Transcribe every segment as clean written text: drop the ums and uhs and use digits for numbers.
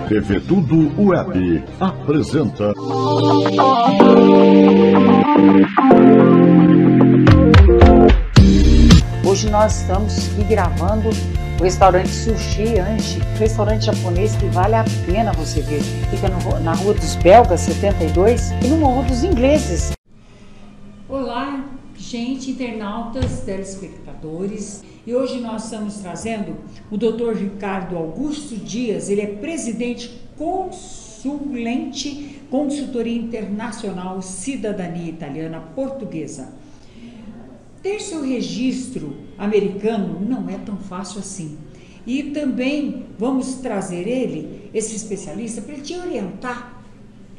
TV Tudo Web apresenta. Hoje nós estamos aqui gravando o restaurante Sushi Anchi, restaurante japonês que vale a pena você ver. Fica na Rua dos Belgas 72 e no Morro dos Ingleses. Olá, gente, internautas, telespectadores. E hoje nós estamos trazendo o Dr. Ricardo Augusto Dias. Ele é presidente consulente, consultoria internacional, cidadania italiana portuguesa. Ter seu registro americano não é tão fácil assim. E também vamos trazer ele, esse especialista, para ele te orientar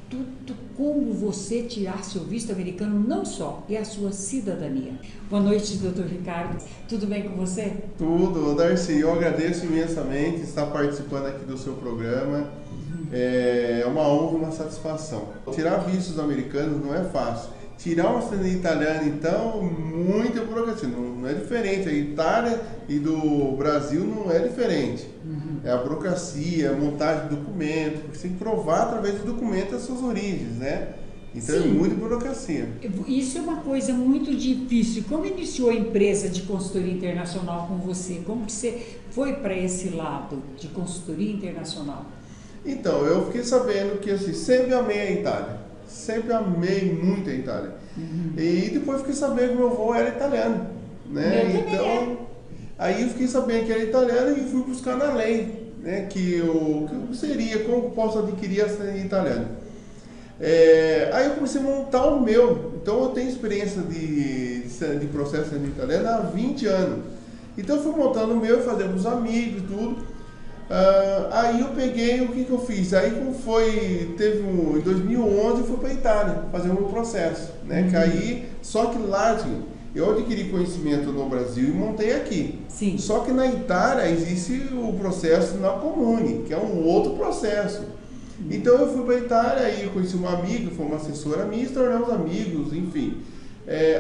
tudo como você tirar seu visto americano, não só, e a sua cidadania. Boa noite, doutor Ricardo. Tudo bem com você? Tudo, Darcy. Eu agradeço imensamente estar participando aqui do seu programa. É uma honra e uma satisfação. Tirar vistos americanos não é fácil. Tirar uma cidadania italiana, então, muito burocracia. Não é diferente. A Itália e do Brasil não é diferente. É a burocracia, a montagem de documentos, porque você tem que provar através de documentos as suas origens, né? Então Sim. É muita burocracia. Isso é uma coisa muito difícil. Como iniciou a empresa de consultoria internacional com você? Como que você foi para esse lado de consultoria internacional? Então, eu fiquei sabendo que assim, sempre amei a Itália. Sempre amei muito a Itália. E depois fiquei sabendo que meu avô era italiano, né? Então, aí eu fiquei sabendo que era italiano e fui buscar na lei, né? Que seria, como eu posso adquirir a cidadania italiana. Aí eu comecei a montar o meu. Então eu tenho experiência de processo de cidadania italiana há 20 anos. Então eu fui montando o meu, fazendo com os amigos e tudo. Aí eu peguei, o que eu fiz? Aí como em 2011 eu fui para a Itália fazer o meu processo, né? Que aí, só que lá, assim, eu adquiri conhecimento no Brasil e montei aqui. Sim. Só que na Itália existe o processo na Comune, que é um outro processo. Então eu fui para a Itália, aí eu conheci uma amiga, foi uma assessora minha, se tornamos amigos, enfim.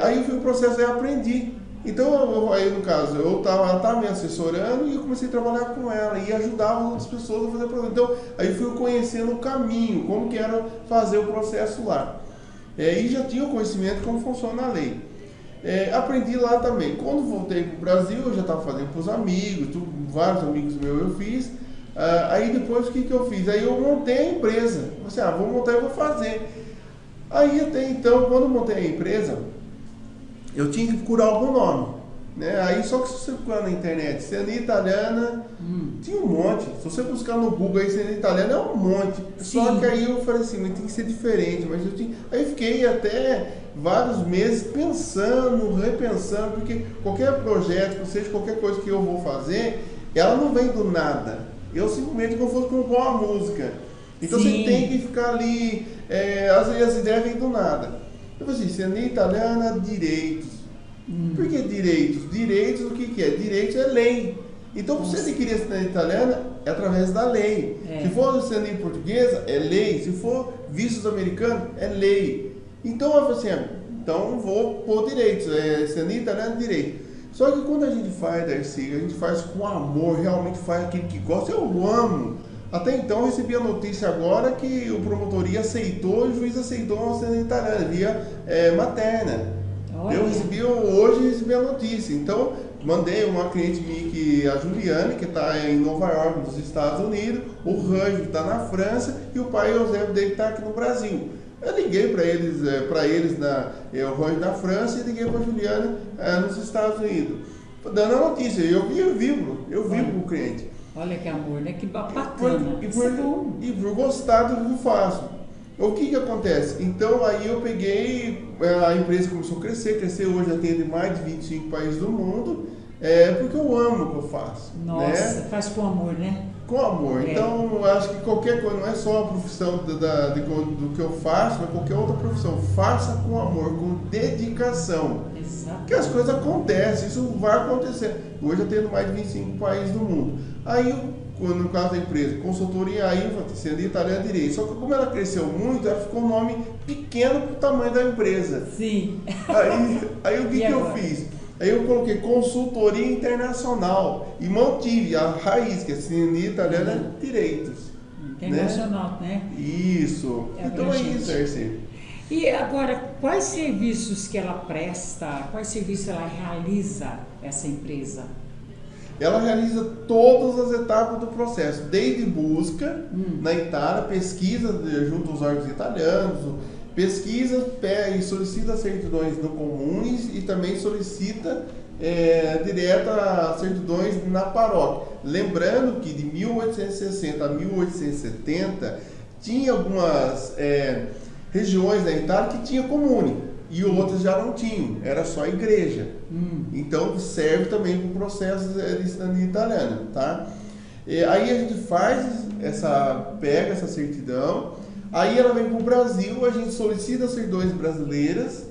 Aí eu fui no processo e aprendi. Então, aí no caso, ela estava me assessorando e eu comecei a trabalhar com ela e ajudava outras pessoas a fazer o processo. Então, aí fui conhecendo o caminho, como que era fazer o processo lá. E já tinha o conhecimento de como funciona a lei. Aprendi lá também. Quando voltei para o Brasil, eu já estava fazendo para os amigos, vários amigos meus eu fiz. Aí depois, o que eu fiz? Aí eu montei a empresa. Eu falei, vou montar e vou fazer. Aí até então, quando eu montei a empresa, eu tinha que procurar algum nome, né? Aí só que se você procurar na internet, cidadania italiana, tinha um monte. Se você buscar no Google aí, cidadania italiana, é um monte. Sim. Só que aí eu falei assim, mas tem que ser diferente. Aí fiquei até vários meses pensando, repensando, porque qualquer projeto, seja qualquer coisa que eu vou fazer, ela não vem do nada. Eu simplesmente como fosse compor uma música. Então Sim. Você tem que ficar ali, as ideias vêm do nada. Eu falei assim, cidadania italiana, direitos. Por que direitos? Direitos, o que é? Direitos é lei. Então, se você adquirir a cidadania italiana, é através da lei. Se for cidadania portuguesa, é lei. Se for vistos americanos, é lei. Então, eu falei assim, então vou pôr direitos. Cidadania italiana, direito. Só que quando a gente faz, Darcy, a gente faz com amor, realmente faz aquilo que gosta. Eu amo. Até então eu recebi a notícia agora que o promotoria aceitou e o juiz aceitou a cidadania italiana via materna. Olha. Hoje recebi a notícia. Então mandei uma cliente minha, a Juliane, que está em Nova York, nos Estados Unidos, o Ranjo, que está na França, e o pai Eusébio dele que está aqui no Brasil. Eu liguei para eles, o Ranjo da França, e liguei para a Juliane nos Estados Unidos, dando a notícia. Eu vibro com o cliente. Olha que amor, né? Que bacana. E por gostar do que eu faço. O que acontece? Então aí eu peguei, a empresa começou a crescer, hoje atende mais de 25 países do mundo, porque eu amo o que eu faço. Nossa, né? Faz com amor, né? Com amor. Então eu acho que qualquer coisa, não é só a profissão do que eu faço, mas qualquer outra profissão, faça com amor, com dedicação. Exato. Porque as coisas acontecem, isso vai acontecer. Hoje eu atendo mais de 25 países do mundo. Aí, no caso da empresa, consultoria, aí eu falei, cidadania italiana direito. Só que como ela cresceu muito, ela ficou um nome pequeno para o tamanho da empresa. Sim. Aí o que eu fiz? Aí eu coloquei consultoria internacional e mantive a raiz, que é cidadania italiana direitos. Internacional, né? Isso. Então é isso, Arce. E agora, quais serviços que ela presta, quais serviços ela realiza, essa empresa? Ela realiza todas as etapas do processo, desde busca na Itália, pesquisa junto aos órgãos italianos, pesquisa e solicita certidões no Comunes e também solicita direto as certidões na paróquia. Lembrando que de 1860 a 1870 tinha algumas regiões da Itália que tinha comune e outras já não tinham, era só igreja. Então serve também para o processo de cidadania italiana, tá? Aí a gente pega essa certidão, aí ela vem para o Brasil, a gente solicita as certidões brasileiras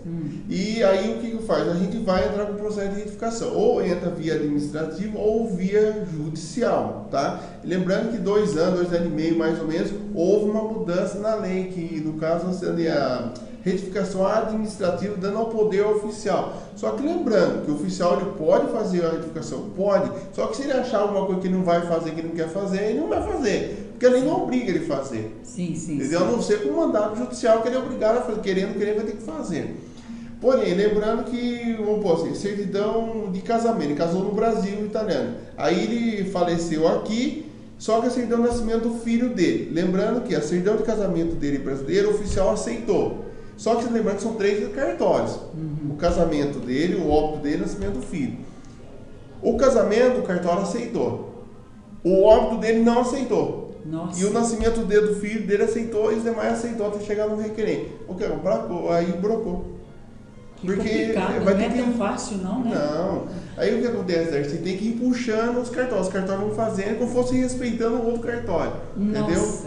e aí o que faz? A gente vai entrar com o processo de retificação, ou entra via administrativa ou via judicial, tá? Lembrando que 2 anos e meio mais ou menos, houve uma mudança na lei, que no caso a retificação administrativa dando ao poder oficial. Só que lembrando que o oficial ele pode fazer a retificação, pode, só que se ele achar alguma coisa que não vai fazer, que não quer fazer, ele não vai fazer, porque a lei não obriga ele a fazer. Sim. Entendeu? A não ser com um mandado judicial que ele é obrigado a fazer, querendo, vai ter que fazer. Porém, lembrando que, vamos pôr assim, certidão de casamento, ele casou no Brasil italiano, aí ele faleceu aqui, só que a certidão de nascimento do filho dele. Lembrando que a certidão de casamento dele brasileiro, o oficial aceitou. Só que lembrando que são 3 cartórios. O casamento dele, o óbito dele e o nascimento do filho. O casamento, o cartório aceitou. O óbito dele não aceitou. Nossa. E o nascimento do filho dele aceitou e os demais aceitou até chegar no requerente. Aí brocou. Porque vai não é tão fácil não, né? Não. Aí o que acontece? Você tem que ir puxando os cartórios. Os cartórios vão fazendo como se fosse respeitando o outro cartório. Nossa.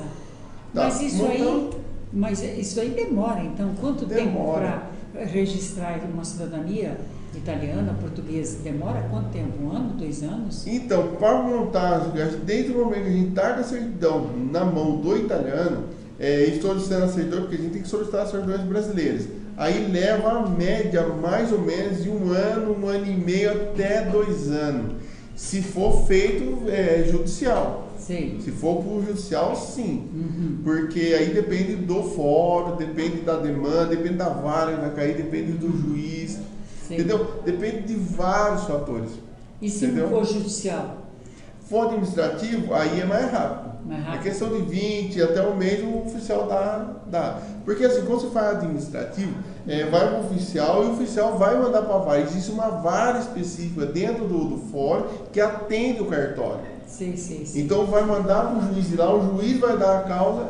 Entendeu? Mas isso aí demora, então. Quanto tempo para registrar uma cidadania italiana, portuguesa? Demora quanto tempo? 1 ano, 2 anos? Então, para montar, desde o momento que a gente está com a certidão na mão do italiano, e solicitando a certidão, porque a gente tem que solicitar as certidões brasileiras. Aí leva a média mais ou menos de 1 ano, 1 ano e meio até 2 anos. Se for feito judicial. Sim. Se for para o judicial, sim. Porque aí depende do fórum, depende da demanda, depende da vara que vai cair, depende do juiz. Sim. Entendeu? Depende de vários fatores. E se não for judicial? For administrativo, aí é mais rápido. É questão de 20 até um mês o oficial dá. Porque assim, quando você faz administrativo, vai para o oficial e o oficial vai mandar para a vara. Existe uma vara específica dentro do fórum que atende o cartório. Sim. Então vai mandar para o juiz e lá o juiz vai dar a causa,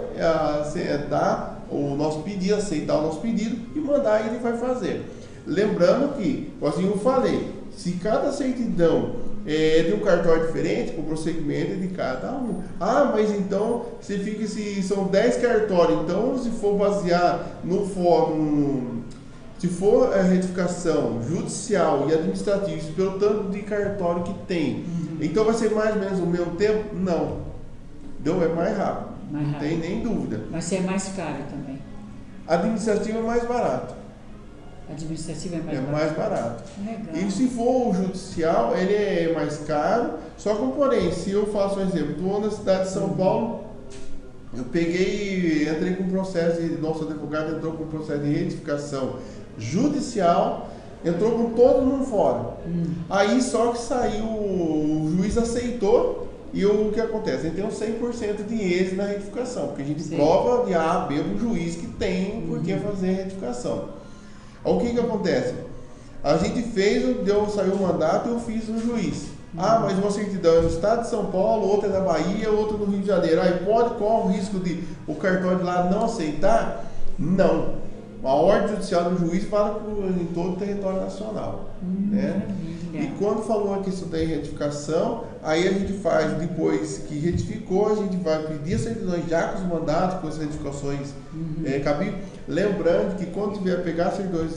dar o nosso pedido, aceitar o nosso pedido e mandar e ele vai fazer. Lembrando que, assim eu falei, se cada certidão de um cartório diferente, o procedimento é de cada um. Mas então, se são 10 cartórios, então se for basear no fórum, se for a retificação judicial e administrativa, pelo tanto de cartório que tem, então vai ser mais ou menos o mesmo tempo? Não. Então é mais rápido. Não tem nem dúvida. Mas se é mais caro também? Administrativo é mais barato. Administrativo é mais barato. Legal. E se for o judicial, ele é mais caro. Só que, porém, se eu faço um exemplo, estou na cidade de São Paulo, eu entrei com processo, nosso advogado entrou com processo de retificação judicial, entrou com todo mundo fora. Aí só que saiu, o juiz aceitou. E o que acontece? A gente tem um 100% de êxito na retificação, porque a gente prova de A a B o juiz que tem por que fazer a retificação. O que acontece? A gente saiu o mandato e eu fiz no juiz. Mas uma certidão é no estado de São Paulo, outra é na Bahia, outra no Rio de Janeiro. Aí qual o risco de o cartório de lá não aceitar? Não. A ordem judicial do juiz fala em todo o território nacional. Né? E quando falou a questão da retificação, aí a gente faz, depois que retificou, a gente vai pedir as certidões já com os mandatos, com as retificações cabíveis. Lembrando que quando tiver pegar as certidões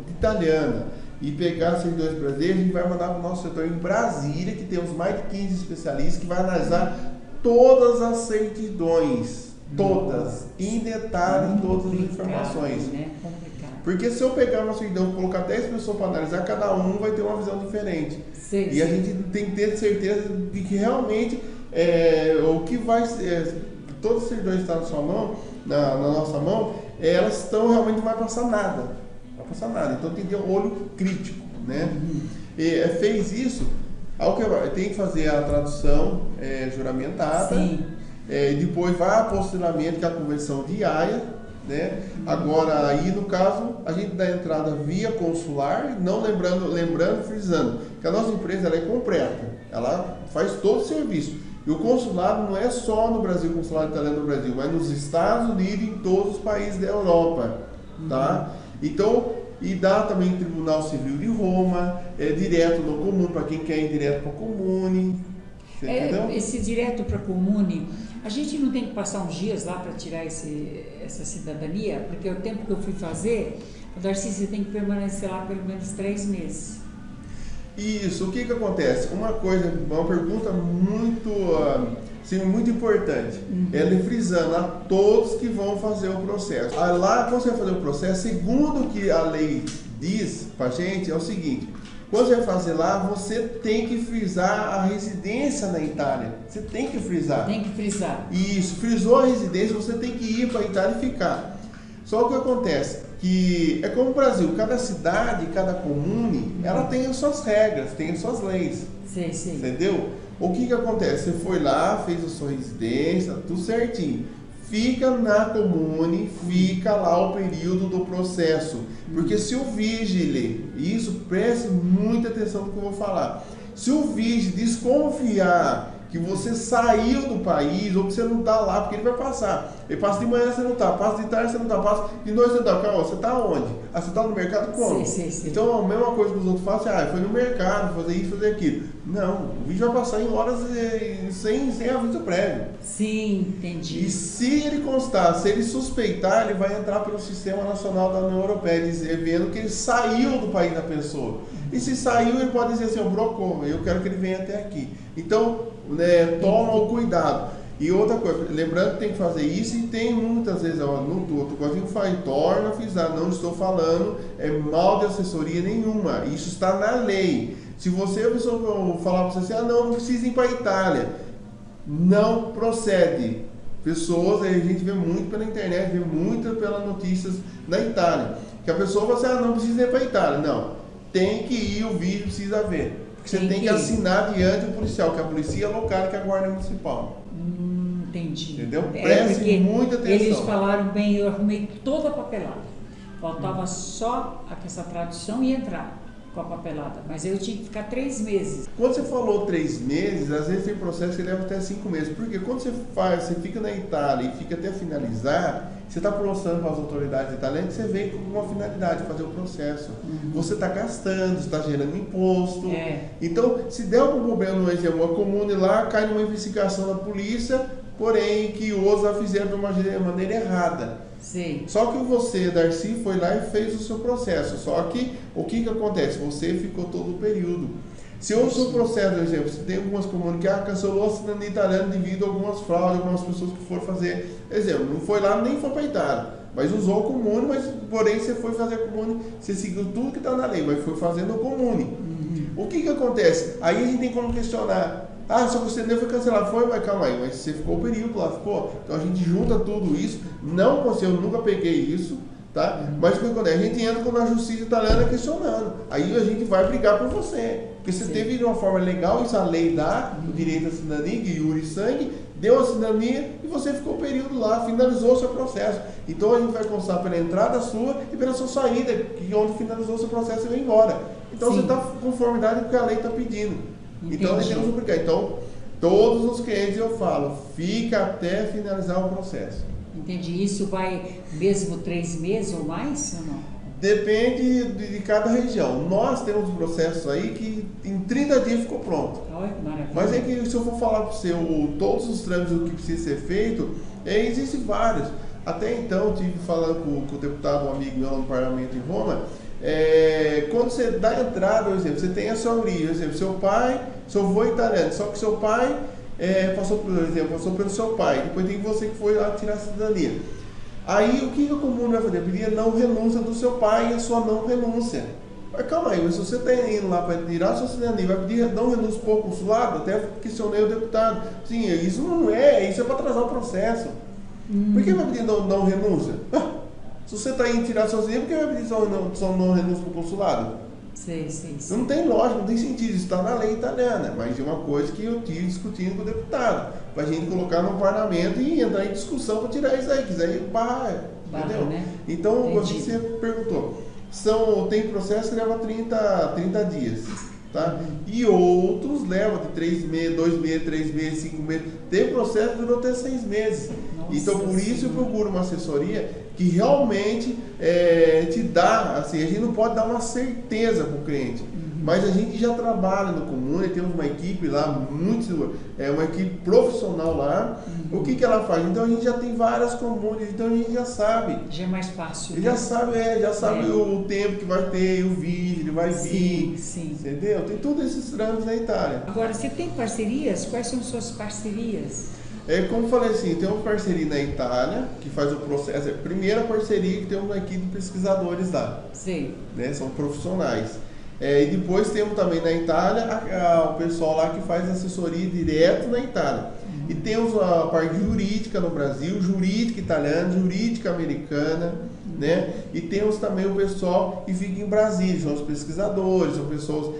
italiana e pegar as certidões brasileiras, a gente vai mandar para o nosso setor em Brasília, que temos mais de 15 especialistas que vai analisar todas as certidões. Todas, em detalhe, todas as informações. Né? Porque se eu pegar uma certidão e colocar 10 pessoas para analisar, cada um vai ter uma visão diferente. E a gente tem que ter certeza de que realmente o que vai todas as certidões estão na sua mão, na nossa mão, elas estão realmente, não vai passar nada. Não vai passar nada. Então tem que ter um olho crítico, né? E, fez isso, tem que fazer a tradução juramentada. Sim. Depois vai a apostilamento, que é a conversão de Haia, né? Agora, aí no caso, a gente dá entrada via consular, não lembrando, frisando, que a nossa empresa ela é completa, ela faz todo o serviço. E o consulado não é só no Brasil, o consulado italiano no Brasil, mas nos Estados Unidos e em todos os países da Europa, tá? Então, e dá também Tribunal Civil de Roma, direto no comune, para quem quer ir direto para o comune. Entendeu? Esse direto para a comune, a gente não tem que passar uns dias lá para tirar essa cidadania, porque o tempo que eu fui fazer, o Darcy, você tem que permanecer lá pelo menos 3 meses. Isso, o que acontece? Uma pergunta muito, muito importante, frisando a todos que vão fazer o processo. Lá, quando você vai fazer o processo, segundo o que a lei diz para a gente, é o seguinte: quando você vai fazer lá, você tem que frisar a residência na Itália. Você tem que frisar. Tem que frisar. Isso, frisou a residência, você tem que ir para a Itália e ficar. Só o que acontece, que é como o Brasil, cada cidade, cada comune, ela tem as suas regras, tem as suas leis. Sim, sim. Entendeu? O que acontece? Você foi lá, fez a sua residência, tudo certinho. Fica na comune, fica lá o período do processo. Porque se o vigile, isso preste muita atenção no que eu vou falar, se o vigile desconfiar que você saiu do país ou que você não está lá, porque ele vai passar. Ele passa de manhã, você não está, passa de tarde, você não está, passa de noite, você não está. Calma, você está onde? Você está no mercado como? Sim. Então, a mesma coisa que os outros fazem, foi no mercado, fazer isso, fazer aquilo. Não, o vídeo vai passar em horas sem aviso prévio. Sim, entendi. E se ele constar, se ele suspeitar, ele vai entrar pelo Sistema Nacional da União Europeia, vendo que ele saiu do país da pessoa. E se saiu, ele pode dizer assim, brocou, eu quero que ele venha até aqui. Então, toma o cuidado. E outra coisa, lembrando que tem que fazer isso, e tem muitas vezes, no outro coisa que faz, torna a frisar, não estou falando mal de assessoria nenhuma, isso está na lei. Se você, a pessoa falar para você assim, não precisa ir para a Itália, não procede. Pessoas, a gente vê muito pela internet, vê muito pelas notícias na Itália, que a pessoa fala assim, não precisa ir para a Itália. Não, tem que ir, o vídeo precisa ver. Porque você tem que assinar diante do policial, que é a polícia local, que é a guarda municipal. Entendi. Entendeu? Preste muita atenção. Eles falaram bem, eu arrumei toda a papelada. Faltava só essa tradução e entrar com a papelada. Mas eu tinha que ficar 3 meses. Quando você falou 3 meses, às vezes tem processo que leva até 5 meses. Porque quando você fica na Itália e fica até finalizar, você está mostrando para as autoridades italianas que você veio com uma finalidade, fazer o processo. Você está gastando, está gerando imposto. Então, se der algum problema, no exemplo, uma comune lá, cai numa investigação da polícia, porém que os a fizeram de uma maneira errada. Sim. Só que você, Darcy, foi lá e fez o seu processo. Só que, o que acontece? Você ficou todo o período. Se o seu processo, por exemplo, se tem algumas comunas que cancelou a cidadania italiana devido a algumas fraudes, algumas pessoas que foram fazer, exemplo, não foi lá nem foi para a Itália, mas usou o comune, mas porém você foi fazer a comune, você seguiu tudo que está na lei, mas foi fazendo o comune. O que acontece? Aí a gente tem como questionar, só que o CND foi cancelado, mas calma aí, mas você ficou o período lá, ficou? Então a gente junta tudo isso, não consigo, eu nunca peguei isso, tá? Mas o que acontece? A gente entra na justiça italiana questionando, aí a gente vai brigar por você, porque você teve de uma forma legal, isso a lei dá, o direito à cidadania, que iure sangue, deu a cidadania e você ficou o período lá, finalizou o seu processo. Então a gente vai constar pela entrada sua e pela sua saída, que onde finalizou o seu processo e vai embora. Então você está em conformidade com o que a lei está pedindo. Então nós temos que brigar. Então, todos os clientes eu falo, fica até finalizar o processo. Entendi. Isso vai mesmo 3 meses ou mais ou não? Depende de cada região. Nós temos processos aí que em 30 dias ficou pronto. Olha que maravilha. Mas é que se eu for falar para você todos os trâmites do que precisa ser feito, existem vários. Até então, tive falando com o deputado, um amigo meu no parlamento em Roma, quando você dá entrada, por exemplo, você tem a sua origem, por exemplo, seu avô é italiano, só que seu pai passou pelo seu pai, depois tem você que foi lá tirar a cidadania. Aí o que a comune vai fazer? Pedir a não renúncia do seu pai e a sua não renúncia. Mas calma aí, mas se você está indo lá para tirar a sua cidadania, vai pedir não renúncia para o consulado, até questionei o deputado. Sim, isso não é, isso é para atrasar o processo. Por que vai pedir não renúncia? Se você está indo tirar a sua cidadania, por que vai pedir só não renúncia para o consulado? Sei. Não tem lógica, não tem sentido, isso está na lei italiana, mas é uma coisa que eu tive discutindo com o deputado, para a gente colocar no parlamento e entrar em discussão para tirar isso aí, quiser barra, entendeu? Né? Então, você perguntou, tem processo que leva 30 dias, tá? E outros levam de 3 meses, 2 meses, 3 meses, 5 meses, tem processo que durou até 6 meses. Nossa, então, por isso eu procuro uma assessoria que realmente te dá, assim, a gente não pode dar uma certeza para o cliente, mas a gente já trabalha no Comune, temos uma equipe lá, uma equipe profissional lá. O que ela faz? Então a gente já tem várias comunes, então a gente já sabe. Já é mais fácil. Ele já sabe o tempo que vai ter, o vídeo, ele vai vir. Sim. Entendeu? Tem todos esses trâmites na Itália. Agora, você tem parcerias? Quais são suas parcerias? Como eu falei assim, tem uma parceria na Itália, que faz o processo, é a primeira parceria que tem uma equipe de pesquisadores lá. Sim. Né? São profissionais. E depois temos também na Itália o pessoal lá que faz assessoria direto na Itália. E temos a parte jurídica no Brasil, jurídica italiana, jurídica americana, né? E temos também o pessoal que fica em Brasília, são os pesquisadores, são pessoas,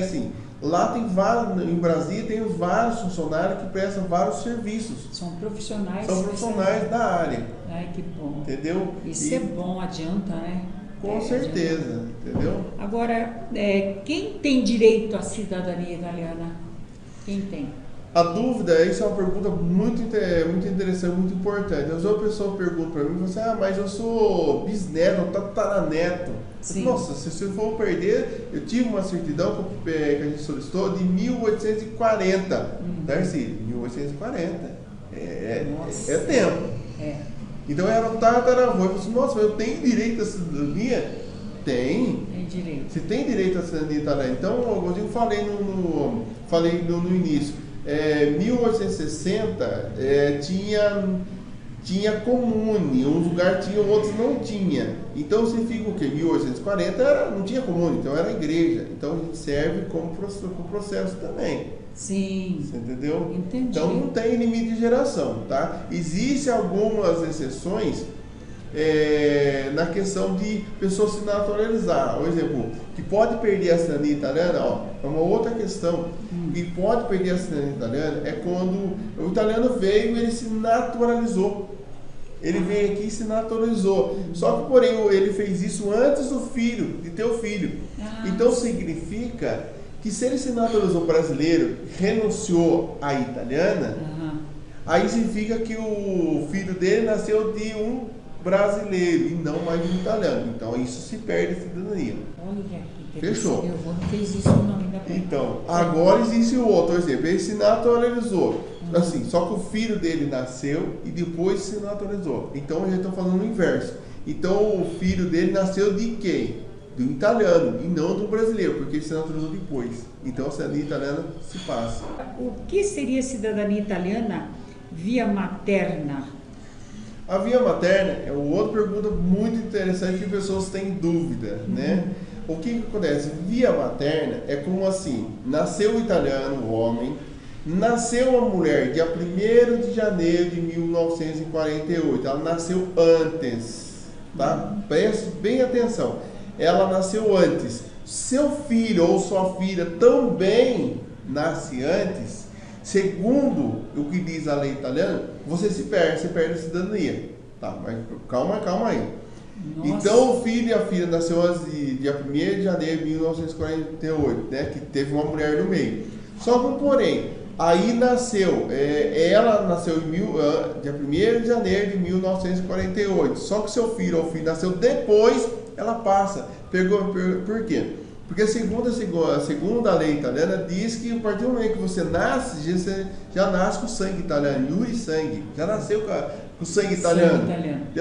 assim, lá tem vários, em Brasília tem vários funcionários que prestam vários serviços. São profissionais. São profissionais da área. Ai, que bom. Entendeu? Isso é bom, adianta, né? Com certeza, adianta. Entendeu? Agora, quem tem direito à cidadania italiana? Quem tem? A dúvida, isso é uma pergunta muito interessante, muito importante. Às vezes a pessoa pergunta para mim, mas eu sou bisneto, tataraneto. Sim. Nossa, se eu for perder, eu tive uma certidão que a gente solicitou de 1840. Darcy, 1840. É tempo. Então era o tataravô. Eu falei assim, nossa, eu tenho direito à cidadania? Tem. Tem direito. Você tem direito à cidadania italiana. Então, eu falei no início. 1860 tinha comune, uns lugares tinham, outros não tinha. Então significa o quê? 1840 não tinha comune, então era igreja. Então a gente serve como processo também. Sim. Você entendeu? Entendi. Então não tem limite de geração, tá? Existem algumas exceções na questão de pessoas se naturalizar. Por exemplo, que pode perder a cidadania italiana, é uma outra questão. Que pode perder a cidadania italiana é quando o italiano veio e ele se naturalizou. Ele veio aqui e se naturalizou. Só que, porém, ele fez isso antes de ter o filho. Então significa que se ele se naturalizou brasileiro, renunciou à italiana, aí significa que o filho dele nasceu de um brasileiro e não mais de um italiano. Então isso se perde a cidadania. Olha, fechou. Eu não fiz isso não, ainda bem. Então, agora existe o outro exemplo. Ele se naturalizou. Assim, só que o filho dele nasceu e depois se naturalizou. Então, já estou falando o inverso. Então, o filho dele nasceu de quem? Do italiano e não do brasileiro, porque ele se naturalizou depois. Então, a cidadania italiana se passa. O que seria cidadania italiana via materna? A via materna é outra pergunta muito interessante que pessoas têm dúvida, né? O que acontece? Via materna é como assim, nasceu o italiano, o homem, nasceu a mulher dia 1º de janeiro de 1948, ela nasceu antes, tá? Preste bem atenção, ela nasceu antes. Seu filho ou sua filha também nasce antes, segundo o que diz a lei italiana, você perde a cidadania, tá? Mas calma aí. Nossa. Então o filho e a filha nasceu dia 1º de janeiro de 1948, né? Que teve uma mulher no meio. Só que, porém, aí nasceu, ela nasceu dia 1º de janeiro de 1948. Só que seu filho ou filha nasceu depois, ela passa. Por quê? Porque segundo a lei italiana, diz que a partir do momento que você nasce, você já nasce com sangue italiano, iure sangue, já nasceu com o sangue italiano.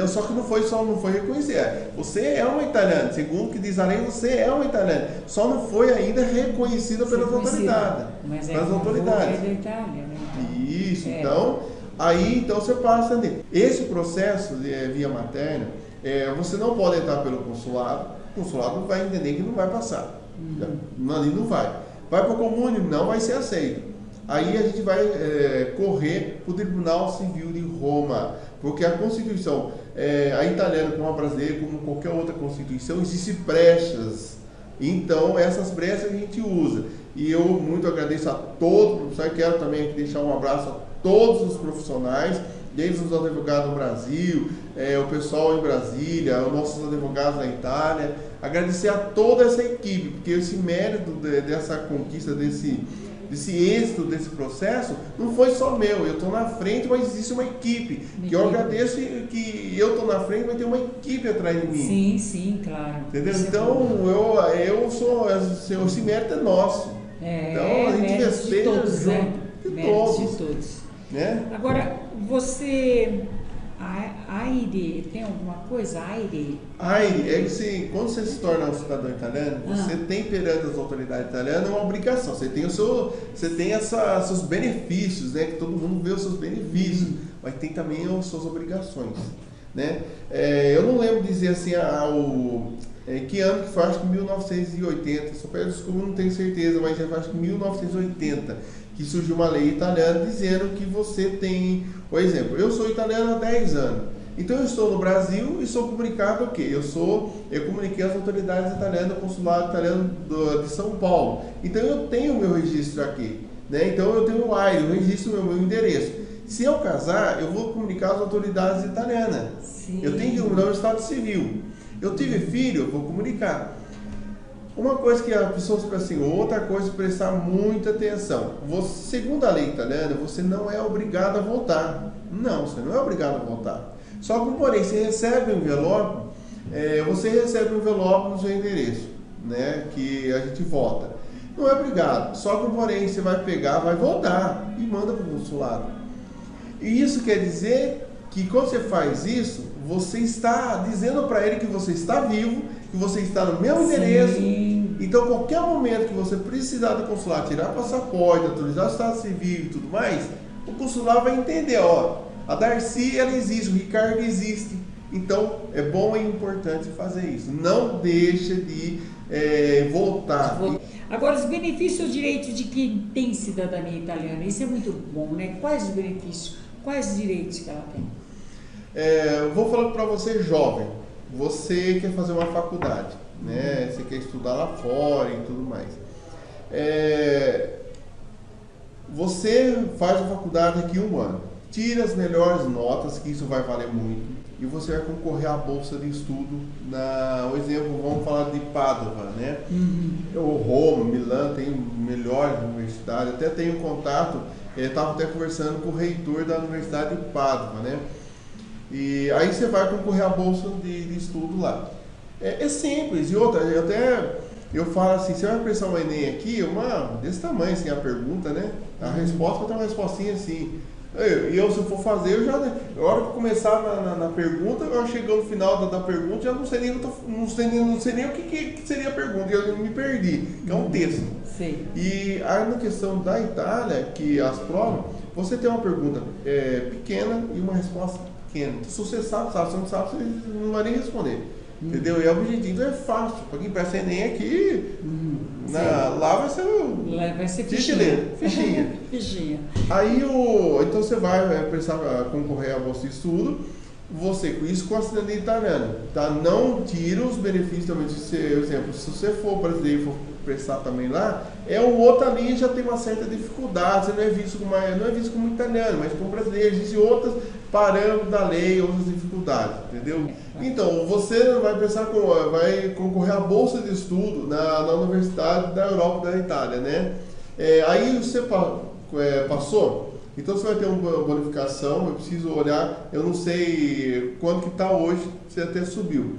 Só que não foi reconhecer. Você é um italiano, segundo o que diz a lei, você é um italiano. Só não foi ainda reconhecido pelas autoridades. Mas pelas autoridades. Da Itália, né? Isso, então você passa nele. Esse processo via materna, você não pode entrar pelo consulado. o consulado vai entender que não vai passar. Ali não vai. Vai para o comune, não vai ser aceito. Aí a gente vai correr para o Tribunal Civil de Roma, porque a Constituição, a italiana como a brasileira, como qualquer outra Constituição, existem brechas. Então essas brechas a gente usa. E eu muito agradeço a todos, só quero também deixar um abraço a todos os profissionais, desde os advogados no Brasil, o pessoal em Brasília, os nossos advogados na Itália. Agradecer a toda essa equipe, porque esse mérito dessa conquista, desse êxito desse processo, não foi só meu. Eu estou na frente, mas existe uma equipe. Que eu agradeço que eu estou na frente, mas tem uma equipe atrás de mim. Sim, claro. Entendeu? Então, eu sou, esse mérito é nosso. Então, a gente respeita de todos, né? De todos. Né? Agora, você... Aire, tem alguma coisa? Aire é que quando você se torna um cidadão italiano, você tem perante as autoridades italianas uma obrigação. Você tem seus benefícios, né? Que todo mundo vê os seus benefícios, mas tem também as suas obrigações, né? Eu não lembro dizer assim que ano que foi, acho que 1980. Só peço desculpa, não tenho certeza, mas acho que 1980 que surgiu uma lei italiana dizendo que você tem, por exemplo, eu sou italiano há 10 anos, então eu estou no Brasil e sou comunicado o quê? Eu comuniquei às autoridades italianas, do consulado italiano de São Paulo, então eu tenho o meu registro aqui, né? Então eu tenho o AIRE, eu registro o meu endereço. Se eu casar, eu vou comunicar às autoridades italianas. Sim. Eu tenho que mudar o estado civil. Eu tive filho, eu vou comunicar. Uma coisa que as pessoas pensam assim, outra coisa, prestar muita atenção. Segundo a lei italiana, você não é obrigado a votar. Não, você não é obrigado a votar. Só que, porém, você recebe um envelope, no seu endereço, né, que a gente vota. Não é obrigado. Só que, porém, você vai pegar, vai votar e manda para o consulado. E isso quer dizer que quando você faz isso, você está dizendo para ele que você está vivo, que você está no mesmo endereço. Então, qualquer momento que você precisar do consulado, tirar passaporte, autorizar o estado civil e tudo mais, o consulado vai entender, a Darcy, ela existe, o Ricardo existe. Então, é bom e importante fazer isso. Não deixa de voltar. Agora, os benefícios e os direitos de quem tem cidadania italiana, isso é muito bom, né? Quais os benefícios, quais os direitos que ela tem? Eu vou falar para você, jovem. Você quer fazer uma faculdade, né? Você quer estudar lá fora e tudo mais. Você faz a faculdade aqui 1 ano. Tira as melhores notas, que isso vai valer muito. E você vai concorrer à bolsa de estudo. Um exemplo, vamos falar de Padova, né? Roma, Milão, tem melhores universidades. Até tenho contato, estava até conversando com o reitor da Universidade de Padova, né? E aí você vai concorrer à bolsa de estudo lá. É simples. E outra, eu falo assim, você vai prestar uma Enem aqui, desse tamanho, assim, a pergunta, né? A resposta vai ter uma respostinha assim. Se eu for fazer, na hora que eu começar na pergunta, eu chego no final da pergunta, já não sei nem o que seria a pergunta, eu me perdi, que é um texto. Sim. E aí na questão da Itália, que as provas, você tem uma pergunta pequena e uma resposta pequena. Se você sabe, se você não sabe, você não vai nem responder. Entendeu? E é o objetivo, então é fácil. Para quem presta Enem aqui, lá vai ser fichinha. Fichinha. Aí, então você vai concorrer à bolsa de estudo, você com isso com a cidadania italiana, tá? Não tira os benefícios também. Por exemplo, se você for brasileiro e for prestar também lá, o outro ali já tem uma certa dificuldade, você não é visto como italiano, mas como brasileiro, existem outros parâmetros da lei, outras dificuldades, entendeu? Então, você vai concorrer à bolsa de estudo na Universidade da Europa, da Itália, né? Aí você passou, então você vai ter uma bonificação, eu preciso olhar, eu não sei quanto que está hoje, você até subiu.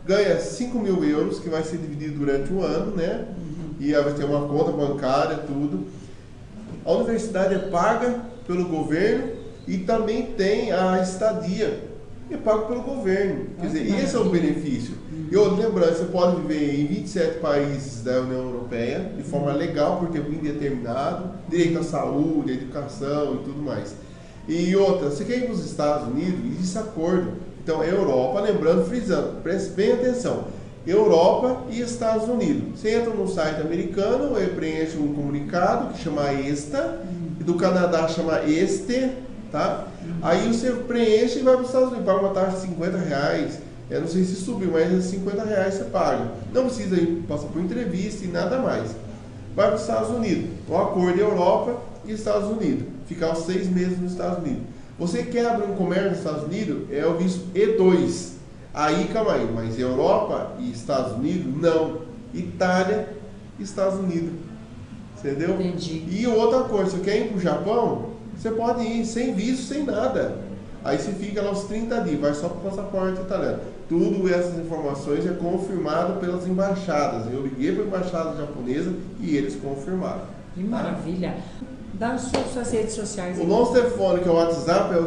Ganha 5.000 euros, que vai ser dividido durante 1 ano, né? E aí vai ter uma conta bancária, tudo. A universidade é paga pelo governo e também tem a estadia, é pago pelo governo. Quer dizer, esse é o benefício. E lembrando, você pode viver em 27 países da União Europeia de forma legal, por tempo indeterminado, direito à saúde, à educação e tudo mais. E outra, você quer ir para os Estados Unidos, existe acordo. Então, a Europa, lembrando, frisando, preste bem atenção, Europa e Estados Unidos. Você entra no site americano, preenche um comunicado que chama ESTA, e do Canadá chama ESTE, tá? Aí você preenche e vai para os Estados Unidos, paga uma taxa de R$50, eu não sei se subiu, mas R$50 você paga. Não precisa ir passar por entrevista e nada mais. Vai para os Estados Unidos, o acordo Europa e Estados Unidos, ficar os 6 meses nos Estados Unidos. Você quer abrir um comércio nos Estados Unidos, é o visto E2. Aí, calma aí, mas Europa e Estados Unidos, não. Itália e Estados Unidos. Entendeu? Entendi. E outra coisa, você quer ir para o Japão, você pode ir sem visto, sem nada. Aí você fica lá uns 30 dias, vai só para o passaporte italiano. Tudo essas informações é confirmado pelas embaixadas. Eu liguei para a embaixada japonesa e eles confirmaram. Que maravilha. Dá as suas redes sociais aí. O nosso telefone, que é o WhatsApp, é o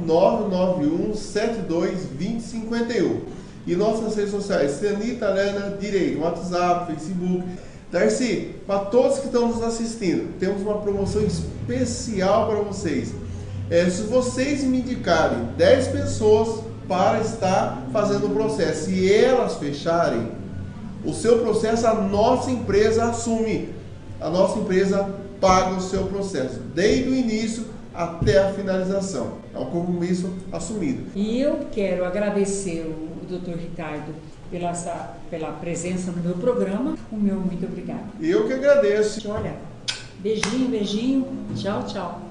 19-991-72-2051. E nossas redes sociais, Cidadania Italiana Direito, WhatsApp, Facebook. Darcy, para todos que estão nos assistindo, temos uma promoção especial para vocês. Se vocês me indicarem 10 pessoas para estar fazendo o processo, se elas fecharem o seu processo, a nossa empresa assume. A nossa empresa paga o seu processo, desde o início até a finalização. É um compromisso assumido. E eu quero agradecer o Dr. Ricardo pela presença no meu programa. O meu muito obrigado. Eu que agradeço. Olha, beijinho, beijinho. Tchau, tchau.